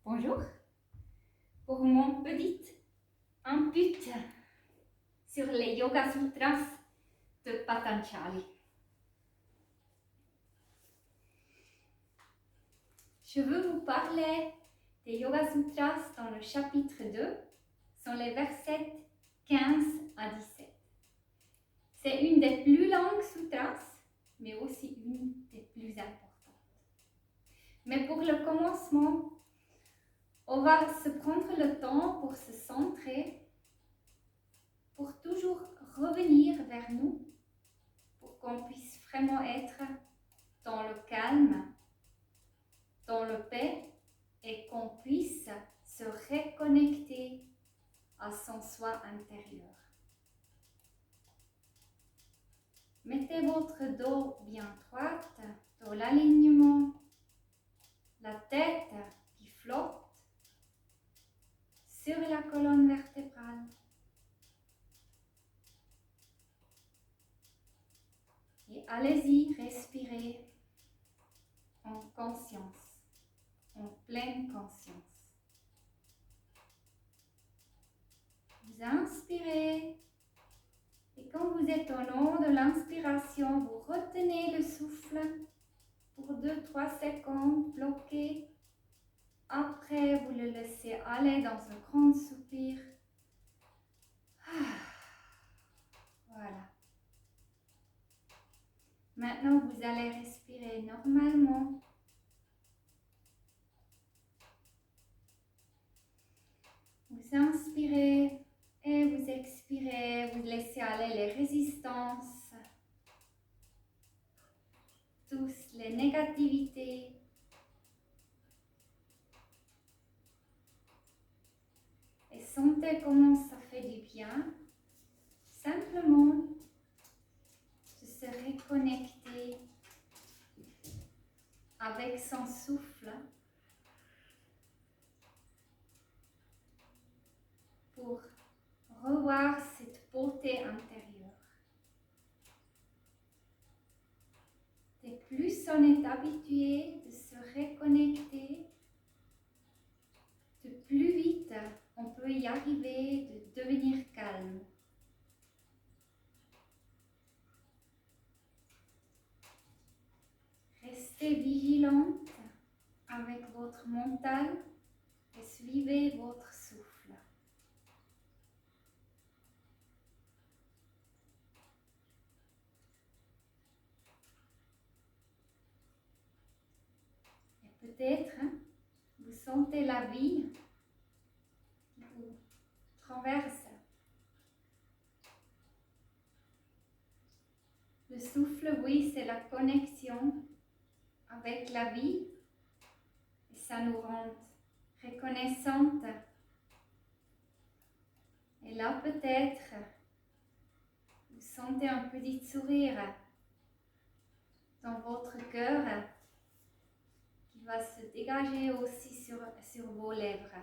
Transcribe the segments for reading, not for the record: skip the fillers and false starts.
Bonjour, pour mon petit input sur les Yoga Sutras de Patanjali. Je veux vous parler des Yoga Sutras dans le chapitre 2, sont les versets 15 à 17. C'est une des plus longues sutras, mais aussi une des plus importantes. Mais pour le commencement, on va se prendre le temps pour se centrer, pour toujours revenir vers nous, pour qu'on puisse vraiment être dans le calme, dans le paix, et qu'on puisse se reconnecter à son soi intérieur. Mettez votre dos bien droit dans l'alignement, la tête qui flotte sur la colonne vertébrale. Et allez-y, respirez en conscience, en pleine conscience. Vous inspirez et quand vous êtes au nord de l'inspiration, vous retenez le souffle pour 2-3 secondes bloqué. Après, vous le laissez aller dans un grand soupir. Voilà. Maintenant, vous allez respirer normalement. Vous inspirez et vous expirez. Vous laissez aller les résistances, tous les négativités. Et sentez comment ça fait du bien. Simplement de se reconnecter avec son souffle pour revoir cette beauté intérieure. Et plus on est habitué de se reconnecter, de plus vite on peut y arriver, de devenir calme. Restez vigilante avec votre mental et suivez votre souffle. Et peut-être vous sentez la vie qui vous traverse. Le souffle, oui, c'est la connexion avec la vie et ça nous rend reconnaissante. Et là, peut-être, vous sentez un petit sourire dans votre cœur qui va se dégager aussi sur vos lèvres.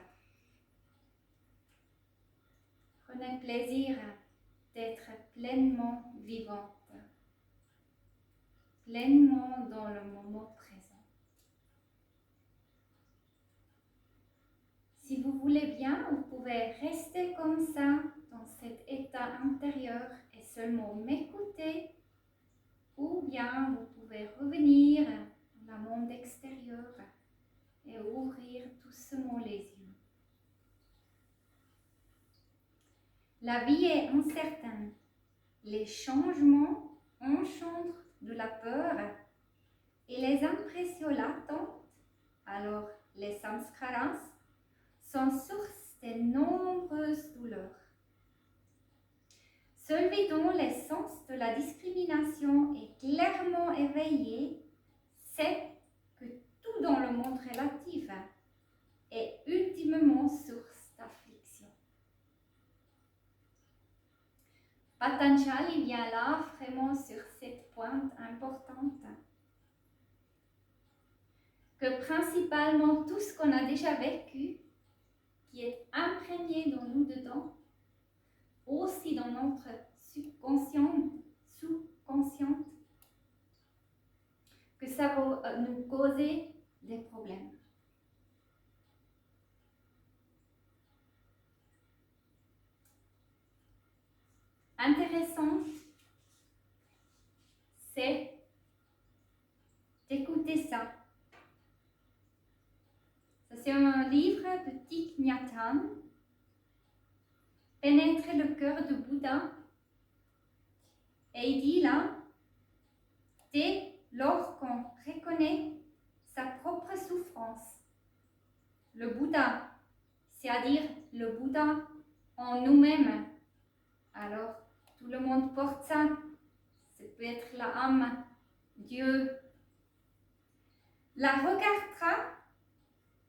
Prenez plaisir d'être pleinement vivante, pleinement dans le moment présent. Si vous voulez bien, vous pouvez rester comme ça, dans cet état intérieur et seulement m'écouter, ou bien vous pouvez revenir dans le monde extérieur et ouvrir doucement les yeux. La vie est incertaine. Les changements engendrent de la peur et les impressions latentes, alors les samskaras, sont source de nombreuses douleurs. Celui dont le sens de la discrimination est clairement éveillé sait que tout dans le monde relatif est ultimement source d'affliction. Patanjali vient là vraiment sur cette pointe importante, que principalement tout ce qu'on a déjà vécu, qui est imprégné dans nous dedans, aussi dans notre sous-consciente, que ça va nous causer des problèmes. intéressant, c'est d'écouter ça. Ça, c'est un livre de Thich Nhat Hanh, Pénétrer le cœur de Bouddha. Et il dit là, dès lors qu'on reconnaît sa propre souffrance, le Bouddha, c'est-à-dire le Bouddha en nous-mêmes, alors tout le monde porte ça, ça peut être la âme, Dieu, la regardera,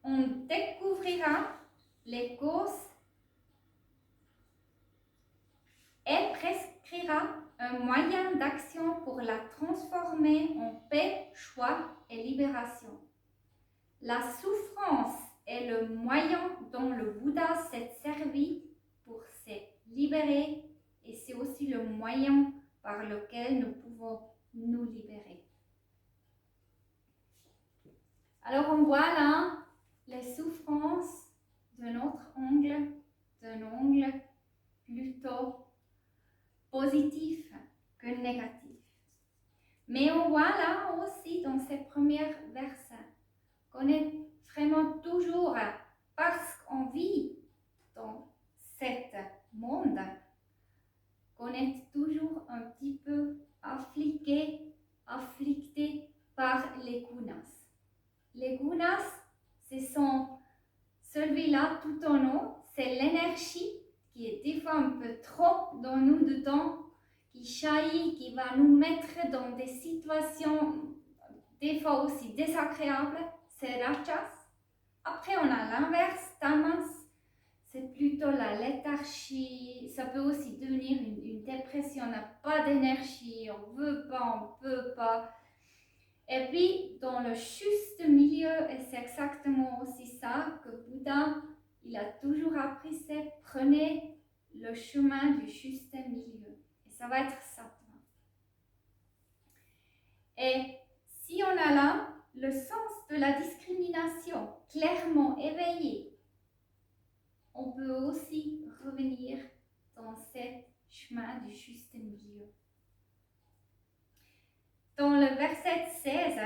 on découvrira les causes et prescrira un moyen d'action pour la transformer en paix, choix et libération. La souffrance est le moyen dont le Bouddha s'est servi pour se libérer et c'est aussi le moyen par lequel nous pouvons nous libérer. Alors on voit là les souffrances d'un autre angle, d'un angle plutôt positif que négatif. Mais on voit là aussi dans ces premiers versets qu'on est vraiment toujours, parce qu'on vit dans ce monde, qu'on est toujours un petit peu afflicté par les gunas. Les gunas, ce sont celui-là tout en haut, c'est l'énergie qui est des fois un peu trop dans nous dedans, qui jaillit, qui va nous mettre dans des situations des fois aussi désagréables, c'est Rajas. Après, on a l'inverse, Tamas, c'est plutôt la léthargie, ça peut aussi devenir une dépression, on n'a pas d'énergie, on veut pas, on peut pas. Et puis, dans le juste milieu, et c'est exactement aussi ça que Bouddha, il a toujours appris, c'est prenez le chemin du juste milieu. Et ça va être ça. Et si on a là le sens de la discrimination clairement éveillé, on peut aussi revenir dans ce chemin du juste milieu. Dans le verset 16,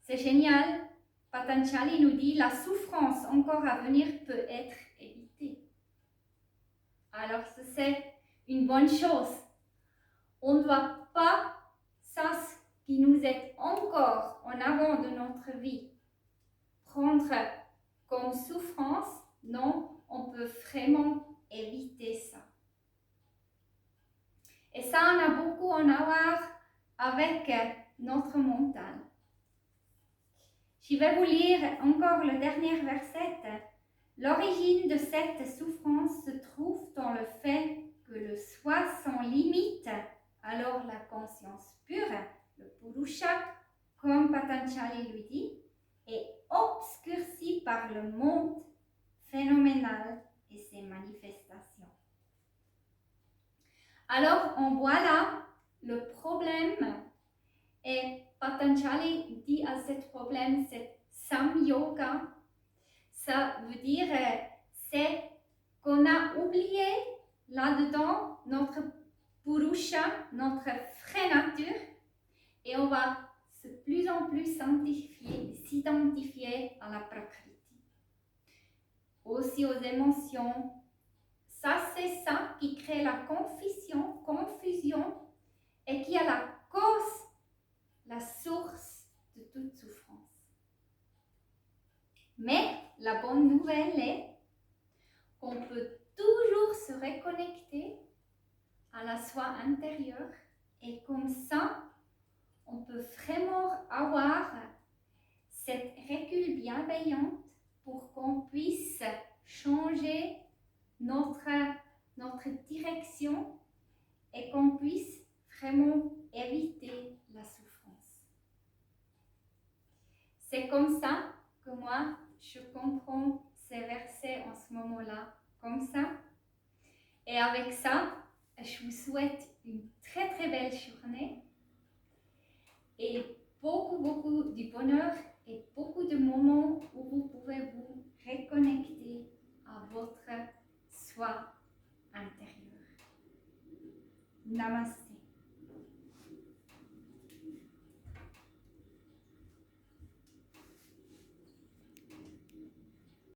c'est génial, Patanjali nous dit la souffrance encore à venir peut être évitée. Alors c'est une bonne chose. On ne doit pas, ça ce qui nous est encore en avant de notre vie, prendre comme souffrance. Non, on peut vraiment éviter ça. Et ça, on a beaucoup en avoir avec notre mental. Je vais vous lire encore le dernier verset. L'origine de cette souffrance se trouve dans le fait que le soi sans limite, alors la conscience pure, le Purusha, comme Patanjali lui dit, est obscurci par le monde phénoménal et ses manifestations. Alors, on voit là le problème et Patanjali dit à ce problème, c'est Samyoga. Ça veut dire, c'est qu'on a oublié là-dedans notre Purusha, notre vraie nature, et on va de plus en plus s'identifier à la Prakriti. Aussi aux émotions. Ça, c'est ça qui crée la confusion et qui a la cause, la source de toute souffrance. Mais la bonne nouvelle est qu'on peut toujours se reconnecter à la soi intérieure et comme ça, on peut vraiment avoir cette recul bienveillante pour qu'on puisse changer notre direction et qu'on puisse vraiment éviter la souffrance. C'est comme ça que moi, je comprends ces versets en ce moment-là, comme ça. Et avec ça, je vous souhaite une très très belle journée et beaucoup du bonheur et beaucoup de moments où vous pouvez vous reconnecter à votre soi intérieur. Namaste.